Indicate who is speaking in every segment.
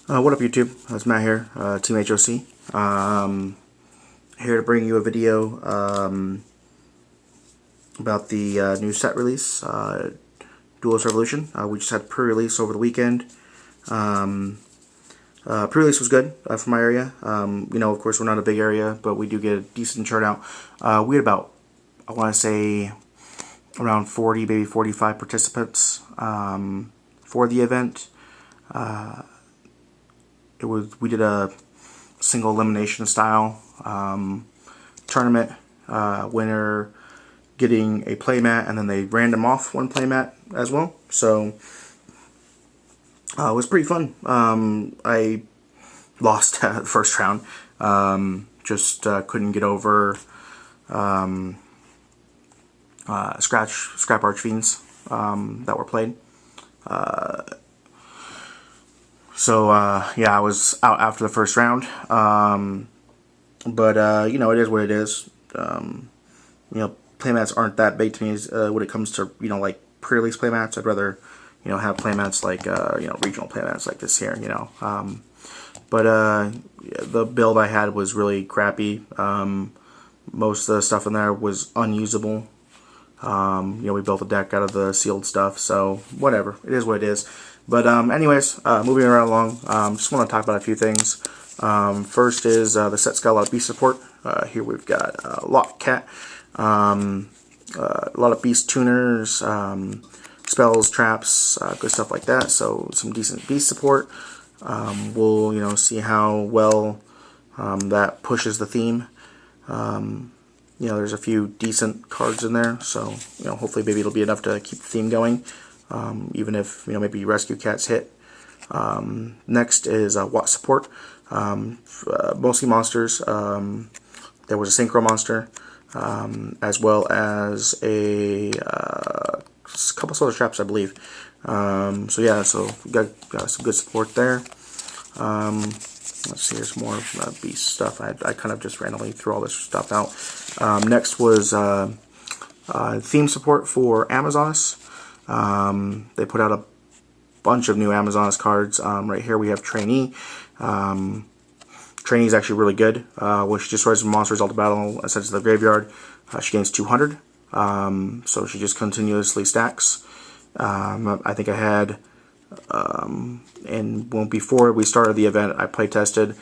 Speaker 1: What up YouTube? It's Matt here, Team HOC. Here to bring you a video about the new set release, Duelist Revolution. We just had pre-release over the weekend. Pre-release was good for my area. Of course we're not a big area, but we do get a decent turnout. We had about, I want to say, around 40, maybe 45 participants for the event. We did a single elimination style tournament, winner getting a playmat, and then they random off one playmat as well. So it was pretty fun. I lost the first round. Just couldn't get over scrap archfiends that were played. Yeah, I was out after the first round. But it is what it is. Playmats aren't that big to me when it comes to, like pre-release playmats. I'd rather, have playmats like, regional playmats like this here, the build I had was really crappy. Most of the stuff in there was unusable. We built a deck out of the sealed stuff, so whatever. It is what it is. But anyways, moving right along, just want to talk about a few things. First is the set's got a lot of beast support. Here we've got Lock Cat, a lot of beast tuners, spells, traps, good stuff like that. So some decent beast support. We'll see how well that pushes the theme. There's a few decent cards in there, so hopefully maybe it'll be enough to keep the theme going, even if maybe rescue cats hit. Next is Watt support, mostly monsters. There was a synchro monster, as well as a couple solar traps, I believe. So we got some good support there. Let's see, there's more beast stuff. I kind of just randomly threw all this stuff out. Next was theme support for Amazonas. They put out a bunch of new Amazonas cards. Right here we have Trainee. Trainee is actually really good. When she destroys monsters all to battle and sends to the graveyard, she gains 200. So she just continuously stacks. I think I had... before we started the event, I play tested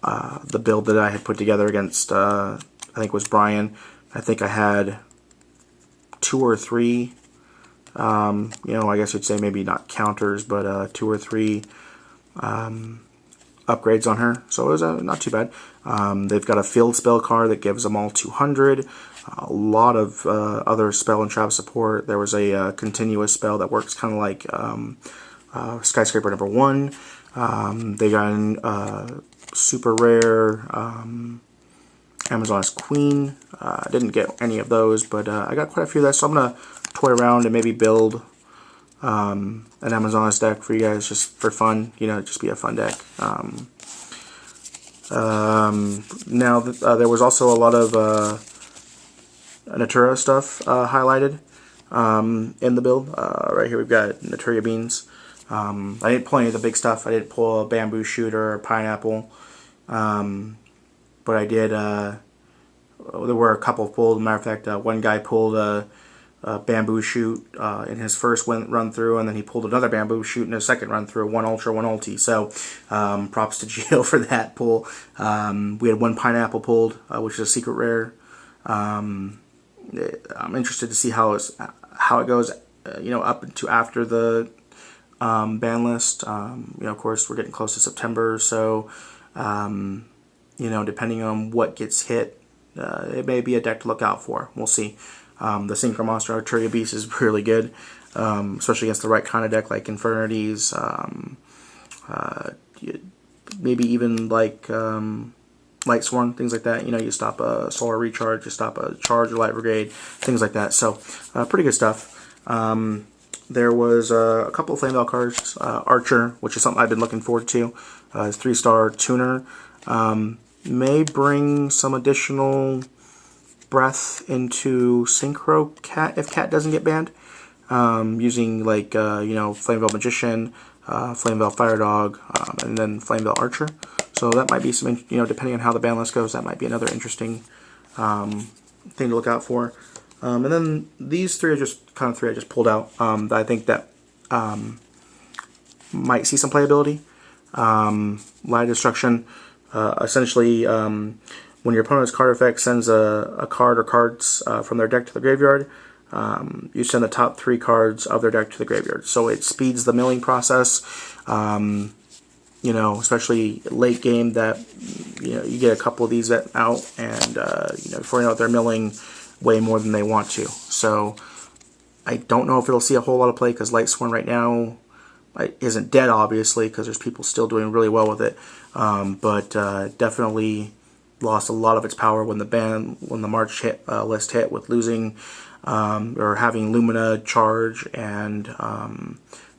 Speaker 1: the build that I had put together against I think it was Brian. I think I had 2 or 3 I guess you'd say maybe not counters, but 2 or 3 upgrades on her, so it was not too bad. They've got a field spell card that gives them all 200. A lot of other spell and trap support. There was a continuous spell that works kind of like Skyscraper number 1. They got super rare Amazonas Queen. I didn't get any of those, but I got quite a few of that, so I'm going to toy around and maybe build an Amazonas deck for you guys just for fun, just be a fun deck. Now, there was also a lot of Natura stuff highlighted in the build. Right here we've got Naturia beans. I didn't pull any of the big stuff. I didn't pull a bamboo shoot or a pineapple, but I did. There were a couple pulled. Matter of fact, one guy pulled a bamboo shoot in his first run through, and then he pulled another bamboo shoot in his second run through. 1 ultra, 1 ulti. So props to Gio for that pull. We had 1 pineapple pulled, which is a secret rare. I'm interested to see how it goes. Up to after the ban list. Of course, we're getting close to September, so depending on what gets hit, it may be a deck to look out for. We'll see. The Synchro Monster Arturia Beast is really good, especially against the right kind of deck like Infernities, maybe even like Light Sworn, things like that. You stop a Solar Recharge, you stop a Charge or Light Brigade, things like that. So, pretty good stuff. There was a couple of Flame Veil cards. Archer, which is something I've been looking forward to. His 3-star tuner. May bring some additional breath into Synchro Cat if Cat doesn't get banned. Using like Flame Veil Magician, Flame Veil Fire Dog, and then Flame Veil Archer. So that might be some, depending on how the ban list goes, that might be another interesting thing to look out for. And then these three are just kind of three I just pulled out that I think that might see some playability. Light Destruction, essentially when your opponent's card effect sends a card or cards from their deck to the graveyard, you send the top 3 cards of their deck to the graveyard. So it speeds the milling process, especially late game, that you get a couple of these out, and before you know it, they're milling way more than they want to. So I don't know if it'll see a whole lot of play, because Light Sworn right now isn't dead, obviously, because there's people still doing really well with it, but definitely lost a lot of its power when the March list hit, with losing or having Lumina charge and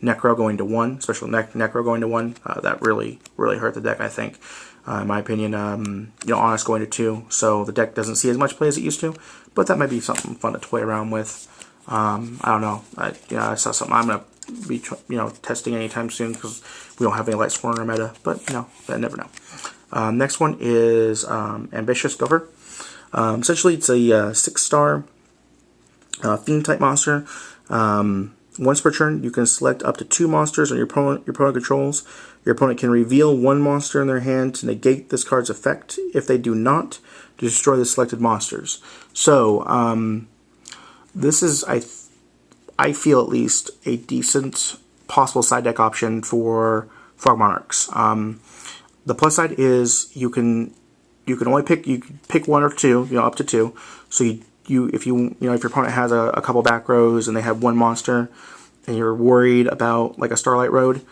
Speaker 1: Necro going to 1, especially Necro going to 1. That really hurt the deck, I think. In my opinion, Honest going to 2, so the deck doesn't see as much play as it used to, but that might be something fun to toy around with. I don't know. I saw something I'm gonna be testing anytime soon, because we don't have any Light Sworn in our meta, but I never know. Next one is Ambitious Gover. Essentially, it's a 6-star Fiend type monster. Once per turn, you can select up to 2 monsters on your opponent controls. Your opponent can reveal 1 monster in their hand to negate this card's effect. If they do not, destroy the selected monsters. So this is, I feel at least, a decent possible side deck option for Frog Monarchs. The plus side is you can only pick 1 or 2, up to 2. So if your opponent has a couple back rows and they have 1 monster, and you're worried about like a Starlight Road,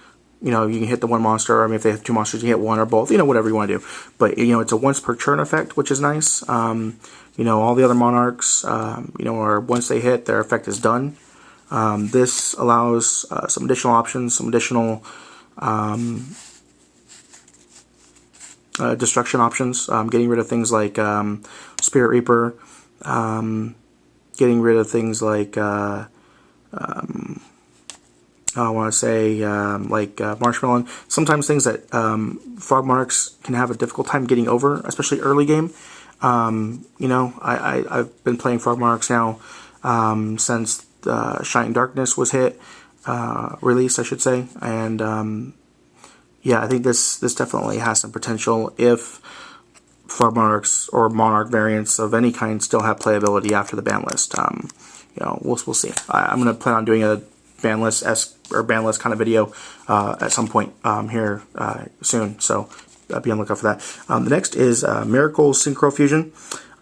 Speaker 1: you can hit the 1 monster. I mean, if they have 2 monsters, you hit 1 or both. Whatever you want to do. But it's a once per turn effect, which is nice. All the other Monarchs, are once they hit, their effect is done. This allows some additional options, some additional destruction options, getting rid of things like Spirit Reaper, getting rid of things like I want to say Marshmallow. Sometimes things that Frog Monarchs can have a difficult time getting over, especially early game. I've been playing Frog Monarchs now since Shining Darkness was released, I should say, and yeah, I think this definitely has some potential if Frog Monarchs or Monarch variants of any kind still have playability after the ban list. We'll see. I'm going to plan on doing a ban list kind of video at some point here soon, so be on the lookout for that. The next is Miracle Synchro Fusion.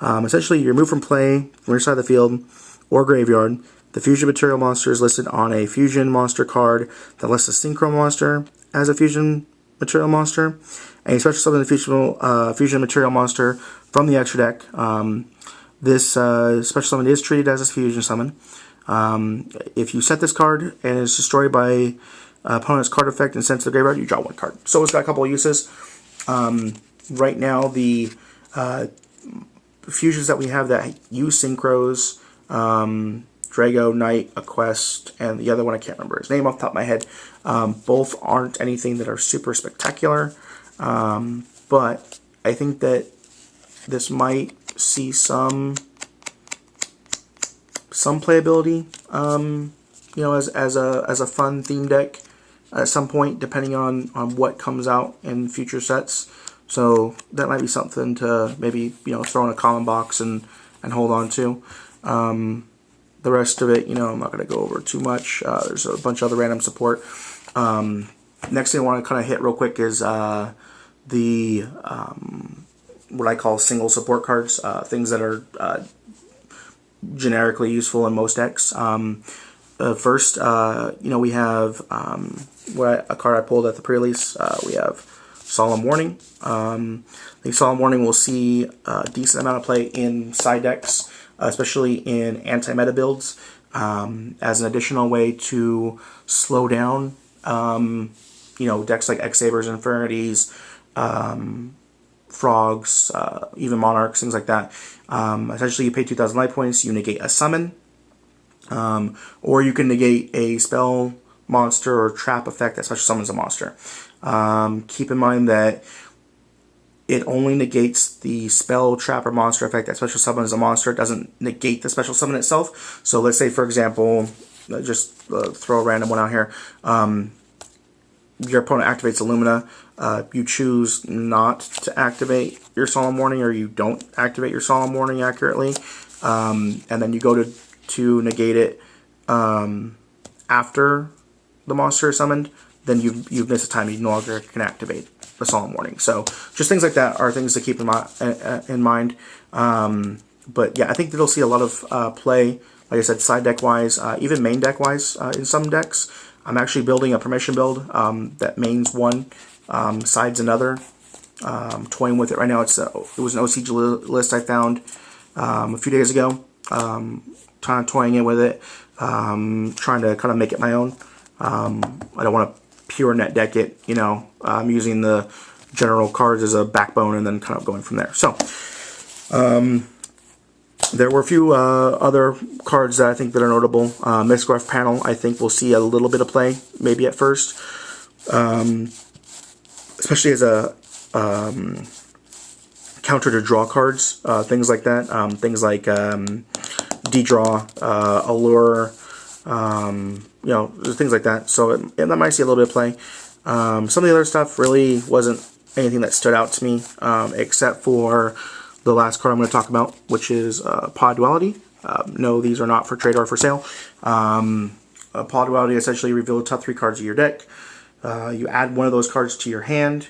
Speaker 1: Essentially, you remove from play from your side of the field or graveyard the fusion material monster is listed on a fusion monster card that lists a synchro monster as a fusion material monster, and you special summon the fusion material monster from the extra deck. This special summon is treated as a fusion summon. If you set this card and it's destroyed by opponent's card effect and sent to the graveyard, you draw 1 card. So it's got a couple of uses. Right now, the fusions that we have that use synchros, Drago, Knight, a Quest, and the other one I can't remember his name off the top of my head, both aren't anything that are super spectacular, but I think that this might see some playability, as a fun theme deck at some point, depending on what comes out in future sets. So that might be something to maybe throw in a common box and hold on to. The rest of it, I'm not going to go over too much. There's a bunch of other random support. Next thing I want to kind of hit real quick is the what I call single support cards, things that are generically useful in most decks. First, we have a card I pulled at the pre-release. We have Solemn Warning. I think Solemn Warning will see a decent amount of play in side decks, especially in anti-meta builds, as an additional way to slow down, decks like X-Sabers, Infinities, Frogs, even Monarchs, things like that. Essentially, you pay 2,000 life points, you negate a summon, or you can negate a spell monster or trap effect that special summons a monster. Keep in mind that it only negates the spell, trap, or monster effect that special summons a monster. It doesn't negate the special summon itself. So let's say, for example, just throw a random one out here. Your opponent activates Illumina. You choose not to activate your Solemn Warning, or you don't activate your Solemn Warning accurately. And then you go to negate it after the monster is summoned. Then you've missed a time. You no longer can activate the Solemn Warning. So just things like that are things to keep in mind. But yeah, I think that you'll see a lot of play, like I said, side deck wise, even main deck wise in some decks. I'm actually building a permission build that mains one, sides another. Toying with it right now. It was an OCG list I found a few days ago. Kind of toying in with it, trying to kind of make it my own. I don't want to pure net deck it, you know. I'm using the general cards as a backbone and then kind of going from there. So there were a few other cards that I think that are notable. Misgraph Panel, I think we'll see a little bit of play, maybe at first, especially as a counter to draw cards, things like that. Things like D-Draw, Allure, you know, things like that. So that might see a little bit of play. Some of the other stuff really wasn't anything that stood out to me, except for the last card I'm going to talk about, which is Pod Duality. No, these are not for trade or for sale. Pod Duality essentially reveals the top 3 cards of your deck. You add one of those cards to your hand,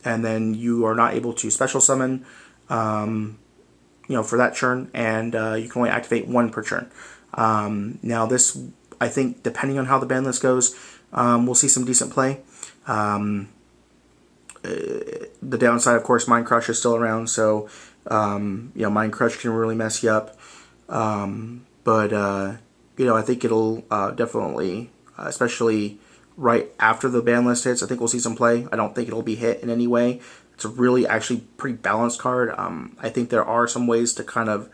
Speaker 1: and then you are not able to special summon, you know, for that turn, and you can only activate 1 per turn. Now this, I think, depending on how the ban list goes, we'll see some decent play. The downside, of course, Mind Crush is still around, so you know, Mind Crush can really mess you up. But you know, I think it'll definitely, especially right after the ban list hits, I think we'll see some play. I don't think it'll be hit in any way. It's a really actually pretty balanced card. I think there are some ways to kind of,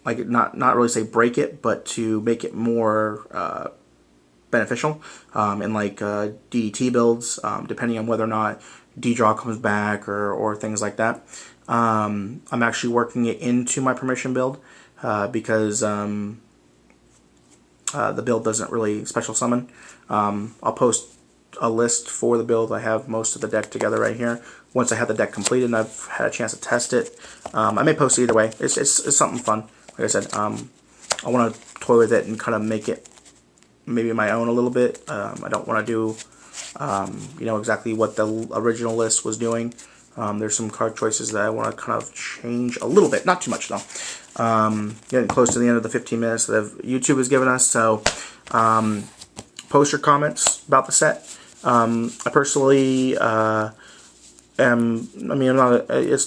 Speaker 1: like, not really say break it, but to make it more beneficial in like DDT builds, depending on whether or not D-Draw comes back or things like that. I'm actually working it into my permission build because the build doesn't really special summon. I'll post a list for the build. I have most of the deck together right here. Once I have the deck completed and I've had a chance to test it, I may post it either way. It's something fun. Like I said, I want to toy with it and kind of make it maybe my own a little bit. I don't want to do you know, exactly what the original list was doing. There's some card choices that I want to kind of change a little bit, not too much though. Getting close to the end of the 15 minutes that YouTube has given us, so post your comments about the set. I personally it's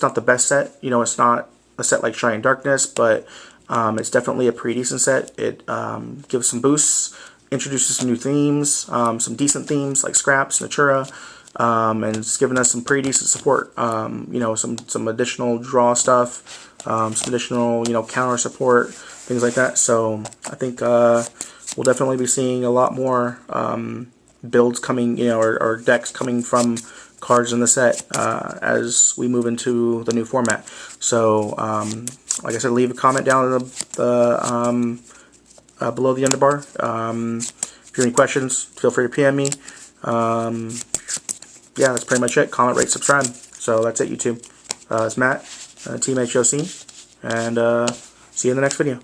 Speaker 1: not the best set. You know, it's not a set like Shining Darkness, but it's definitely a pretty decent set. It gives some boosts, introduces some new themes, some decent themes like Scraps, Natura, and it's given us some pretty decent support. You know, some additional draw stuff, some additional, you know, counter support, things like that. So I think we'll definitely be seeing a lot more builds coming, you know, or decks coming from cards in the set as we move into the new format. So like I said, leave a comment down in the below the underbar. If you have any questions, feel free to PM me. Yeah, that's pretty much it. Comment, rate, subscribe. So that's it, YouTube. It's Matt, Team HOC, and see you in the next video.